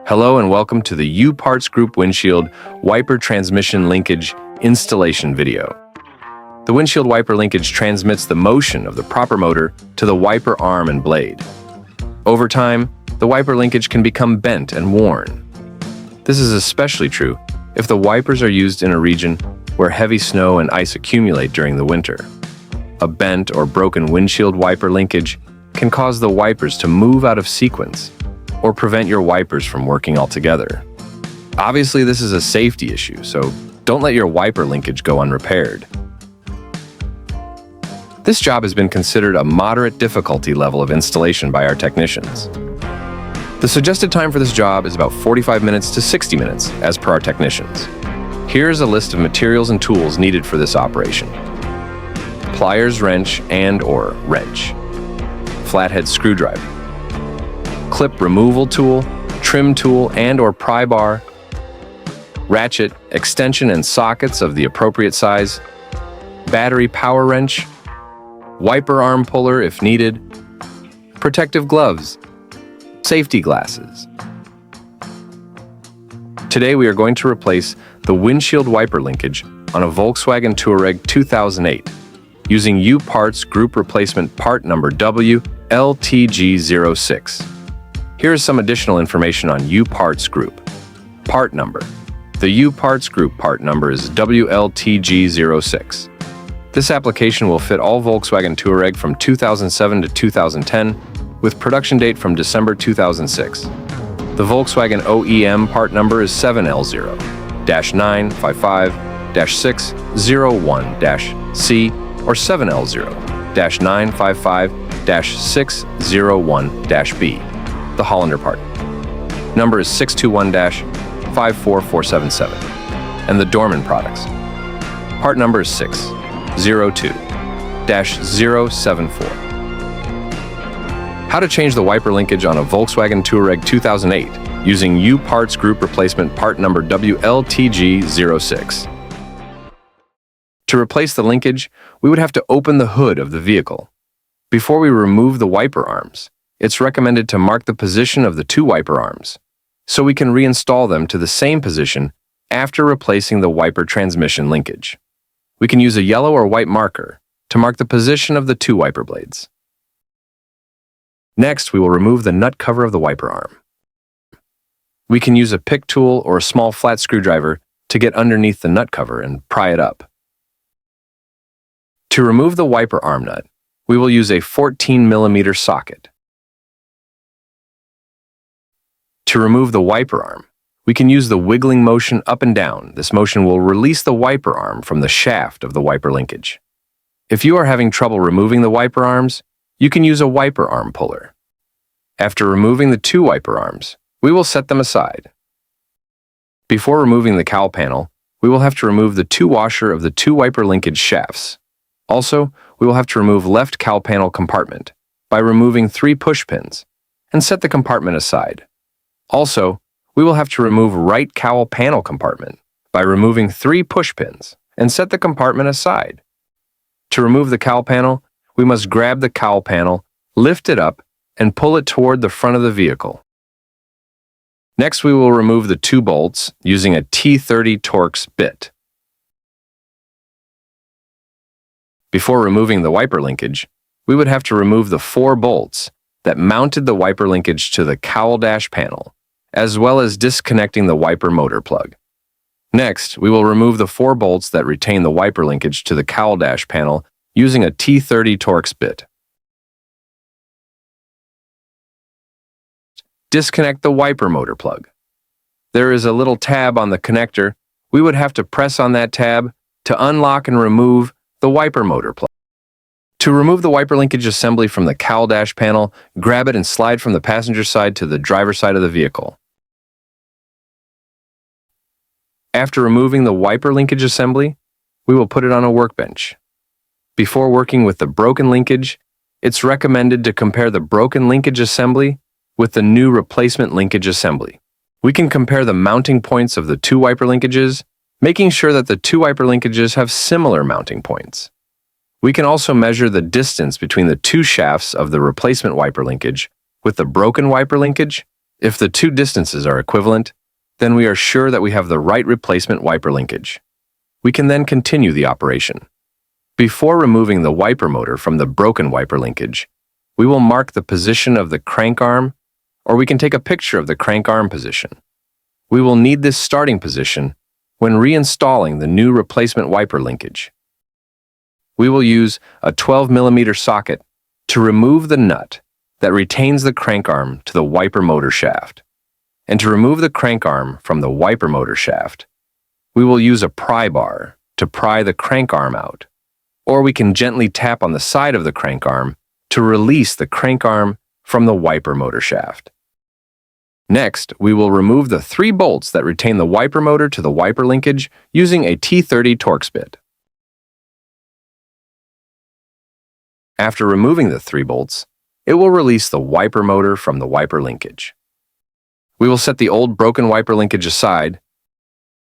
Hello and welcome to the U-Parts Group Windshield Wiper Transmission Linkage installation video. The windshield wiper linkage transmits the motion of the proper motor to the wiper arm and blade. Over time, the wiper linkage can become bent and worn. This is especially true if the wipers are used in a region where heavy snow and ice accumulate during the winter. A bent or broken windshield wiper linkage can cause the wipers to move out of sequence or prevent your wipers from working altogether. Obviously, this is a safety issue, so don't let your wiper linkage go unrepaired. This job has been considered a moderate difficulty level of installation by our technicians. The suggested time for this job is about 45 minutes to 60 minutes, as per our technicians. Here's a list of materials and tools needed for this operation. Pliers wrench and/or wrench. Flathead screwdriver. Clip removal tool, trim tool and/or pry bar. Ratchet, extension and sockets of the appropriate size. Battery power wrench. Wiper arm puller if needed. Protective gloves. Safety glasses. Today we are going to replace the windshield wiper linkage on a Volkswagen Touareg 2008 using U-Parts Group Replacement Part number WLTG06. Here is some additional information on U-Parts Group. Part number. The U-Parts Group part number is WLTG06. This application will fit all Volkswagen Touareg from 2007 to 2010, with production date from December 2006. The Volkswagen OEM part number is 7L0-955-601-C or 7L0-955-601-B. The Hollander part number is 621-54477, and the Dorman products part number is 602-074. How to change the wiper linkage on a Volkswagen Touareg 2008 using U-Parts Group Replacement Part number WLTG06. To replace the linkage, we would have to open the hood of the vehicle. Before we remove the wiper arms, it's recommended to mark the position of the two wiper arms, so we can reinstall them to the same position after replacing the wiper transmission linkage. We can use a yellow or white marker to mark the position of the two wiper blades. Next, we will remove the nut cover of the wiper arm. We can use a pick tool or a small flat screwdriver to get underneath the nut cover and pry it up. To remove the wiper arm nut, we will use a 14mm socket. To remove the wiper arm, we can use the wiggling motion up and down. This motion will release the wiper arm from the shaft of the wiper linkage. If you are having trouble removing the wiper arms, you can use a wiper arm puller. After removing the two wiper arms, we will set them aside. Before removing the cowl panel, we will have to remove the two washer of the two wiper linkage shafts. Also, we will have to remove left cowl panel compartment by removing 3 push pins and set the compartment aside. Also, we will have to remove right cowl panel compartment by removing 3 push pins and set the compartment aside. To remove the cowl panel, we must grab the cowl panel, lift it up, and pull it toward the front of the vehicle. Next, we will remove the 2 bolts using a T30 Torx bit. Before removing the wiper linkage, we would have to remove the 4 bolts that mounted the wiper linkage to the cowl dash panel, as well as disconnecting the wiper motor plug. Next, we will remove the 4 bolts that retain the wiper linkage to the cowl dash panel using a T30 Torx bit. Disconnect the wiper motor plug. There is a little tab on the connector. We would have to press on that tab to unlock and remove the wiper motor plug. To remove the wiper linkage assembly from the cowl dash panel, grab it and slide from the passenger side to the driver's side of the vehicle. After removing the wiper linkage assembly, we will put it on a workbench. Before working with the broken linkage, it's recommended to compare the broken linkage assembly with the new replacement linkage assembly. We can compare the mounting points of the 2 wiper linkages, making sure that the 2 wiper linkages have similar mounting points. We can also measure the distance between the 2 shafts of the replacement wiper linkage with the broken wiper linkage If the two distances are equivalent, then we are sure that we have the right replacement wiper linkage. We can then continue the operation. Before removing the wiper motor from the broken wiper linkage, we will mark the position of the crank arm, or we can take a picture of the crank arm position. We will need this starting position when reinstalling the new replacement wiper linkage. We will use a 12mm socket to remove the nut that retains the crank arm to the wiper motor shaft. And to remove the crank arm from the wiper motor shaft, we will use a pry bar to pry the crank arm out, or we can gently tap on the side of the crank arm to release the crank arm from the wiper motor shaft. Next, we will remove the 3 bolts that retain the wiper motor to the wiper linkage using a T30 Torx bit. After removing the 3 bolts, it will release the wiper motor from the wiper linkage. We will set the old broken wiper linkage aside.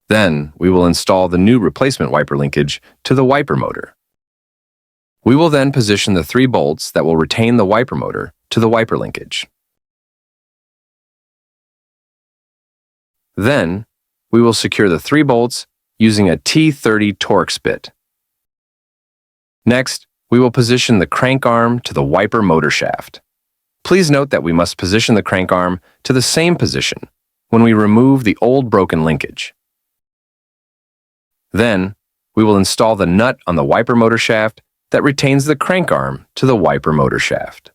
Then, we will install the new replacement wiper linkage to the wiper motor. We will then position the 3 bolts that will retain the wiper motor to the wiper linkage. Then, we will secure the 3 bolts using a T30 Torx bit. Next, we will position the crank arm to the wiper motor shaft. Please note that we must position the crank arm to the same position when we remove the old broken linkage. Then, we will install the nut on the wiper motor shaft that retains the crank arm to the wiper motor shaft.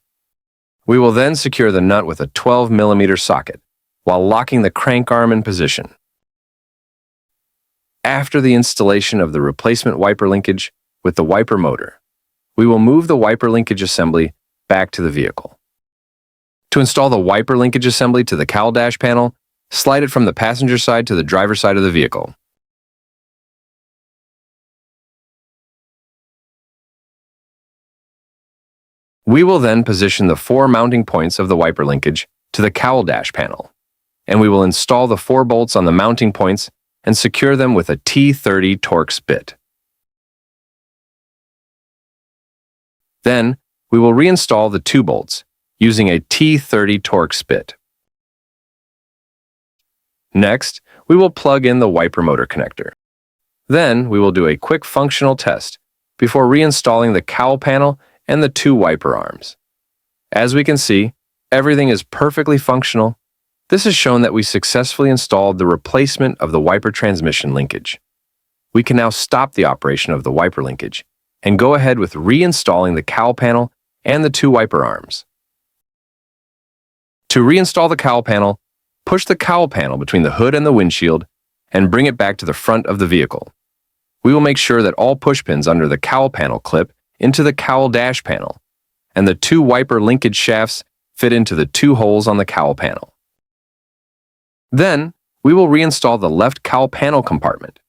We will then secure the nut with a 12mm socket while locking the crank arm in position. After the installation of the replacement wiper linkage with the wiper motor, we will move the wiper linkage assembly back to the vehicle. To install the wiper linkage assembly to the cowl dash panel, slide it from the passenger side to the driver's side of the vehicle. We will then position the 4 mounting points of the wiper linkage to the cowl dash panel, and we will install the 4 bolts on the mounting points and secure them with a T30 Torx bit. Then, we will reinstall the 2 bolts using a T30 Torx bit. Next, we will plug in the wiper motor connector. Then, we will do a quick functional test before reinstalling the cowl panel and the 2 wiper arms. As we can see, everything is perfectly functional. This has shown that we successfully installed the replacement of the wiper transmission linkage. We can now stop the operation of the wiper linkage and go ahead with reinstalling the cowl panel and the 2 wiper arms. To reinstall the cowl panel, push the cowl panel between the hood and the windshield and bring it back to the front of the vehicle. We will make sure that all push pins under the cowl panel clip into the cowl dash panel, and the 2 wiper linkage shafts fit into the 2 holes on the cowl panel. Then, we will reinstall the left cowl panel compartment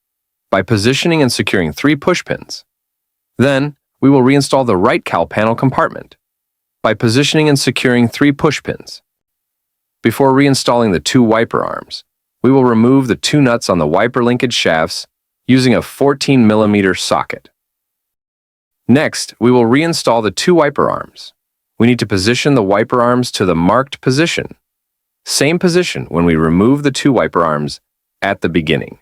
by positioning and securing 3 push pins. Then, we will reinstall the right cowl panel compartment by positioning and securing 3 push pins. Before reinstalling the 2 wiper arms, we will remove the 2 nuts on the wiper linkage shafts using a 14mm socket. Next, we will reinstall the 2 wiper arms. We need to position the wiper arms to the marked position. Same position when we remove the 2 wiper arms at the beginning.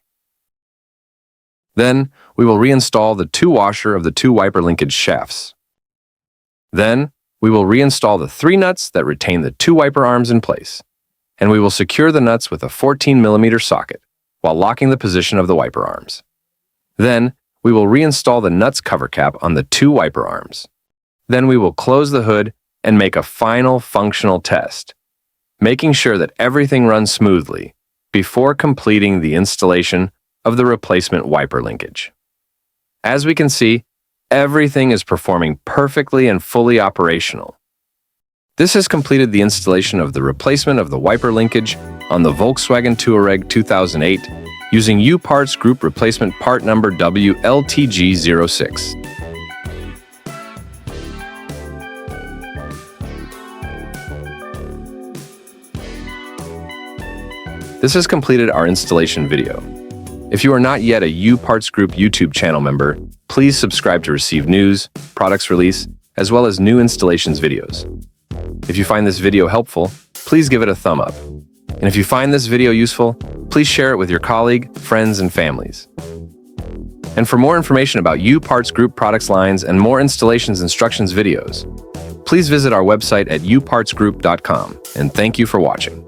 Then, we will reinstall the 2 washer of the 2 wiper linkage shafts. Then, we will reinstall the 3 nuts that retain the 2 wiper arms in place, and we will secure the nuts with a 14mm socket while locking the position of the wiper arms. Then, we will reinstall the nuts cover cap on the 2 wiper arms. Then we will close the hood and make a final functional test, making sure that everything runs smoothly before completing the installation of the replacement wiper linkage. As we can see, everything is performing perfectly and fully operational. This has completed the installation of the replacement of the wiper linkage on the Volkswagen Touareg 2008 using U-Parts Group Replacement Part Number WLTG06. This has completed our installation video. If you are not yet a U-Parts Group YouTube channel member, please subscribe to receive news, products release, as well as new installations videos. If you find this video helpful, please give it a thumb up. And if you find this video useful, please share it with your colleague, friends, and families. And for more information about U Parts Group products lines and more installations instructions videos, please visit our website at upartsgroup.com. And thank you for watching.